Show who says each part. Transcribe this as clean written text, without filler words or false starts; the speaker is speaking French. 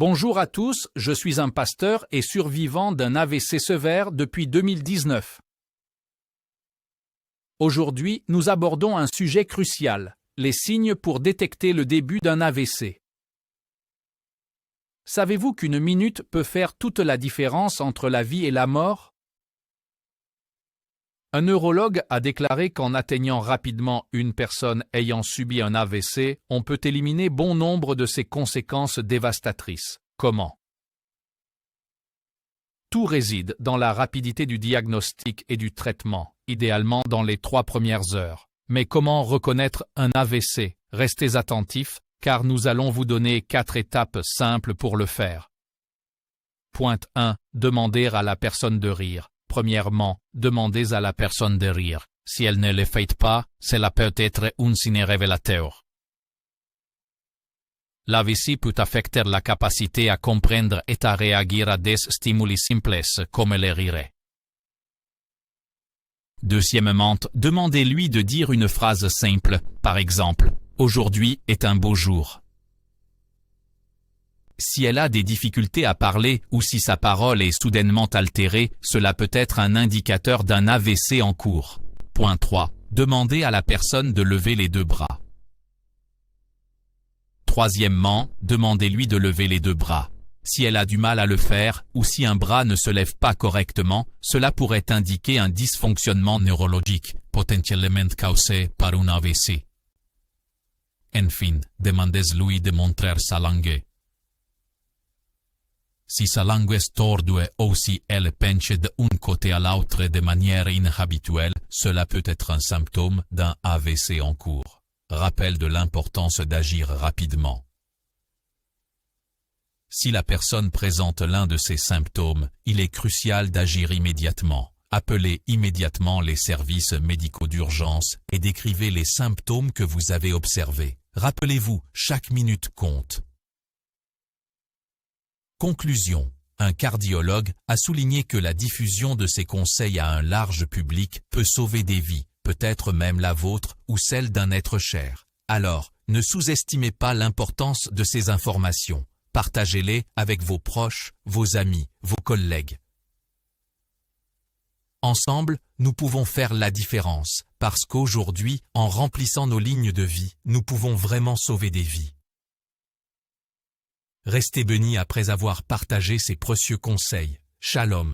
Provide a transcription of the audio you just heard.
Speaker 1: Bonjour à tous, je suis un pasteur et survivant d'un AVC sévère depuis 2019. Aujourd'hui, nous abordons un sujet crucial, les signes pour détecter le début d'un AVC. Savez-vous qu'une minute peut faire toute la différence entre la vie et la mort? Un neurologue a déclaré qu'en atteignant rapidement une personne ayant subi un AVC, on peut éliminer bon nombre de ses conséquences dévastatrices. Comment? Tout réside dans la rapidité du diagnostic et du traitement, idéalement dans les 3 premières heures. Mais comment reconnaître un AVC? Restez attentifs, car nous allons vous donner 4 étapes simples pour le faire. Point 1. Demander à la personne de rire. Premièrement, demandez à la personne de rire. Si elle ne le fait pas, cela peut être un signe révélateur. L'AVC peut affecter la capacité à comprendre et à réagir à des stimuli simples comme le rire. Deuxièmement, demandez-lui de dire une phrase simple, par exemple, « Aujourd'hui est un beau jour ». Si elle a des difficultés à parler ou si sa parole est soudainement altérée, cela peut être un indicateur d'un AVC en cours. Point 3. Demandez à la personne de lever les 2 bras. Troisièmement, demandez-lui de lever les 2 bras. Si elle a du mal à le faire, ou si un bras ne se lève pas correctement, cela pourrait indiquer un dysfonctionnement neurologique, potentiellement causé par un AVC. Enfin, demandez-lui de montrer sa langue. Si sa langue est tordue ou si elle penche d'un côté à l'autre de manière inhabituelle, cela peut être un symptôme d'un AVC en cours. Rappel de l'importance d'agir rapidement. Si la personne présente l'un de ces symptômes, il est crucial d'agir immédiatement. Appelez immédiatement les services médicaux d'urgence et décrivez les symptômes que vous avez observés. Rappelez-vous, chaque minute compte. Conclusion. Un cardiologue a souligné que la diffusion de ces conseils à un large public peut sauver des vies, peut-être même la vôtre ou celle d'un être cher. Alors, ne sous-estimez pas l'importance de ces informations. Partagez-les avec vos proches, vos amis, vos collègues. Ensemble, nous pouvons faire la différence, parce qu'aujourd'hui, en remplissant nos lignes de vie, nous pouvons vraiment sauver des vies. Restez bénis après avoir partagé ces précieux conseils. Shalom.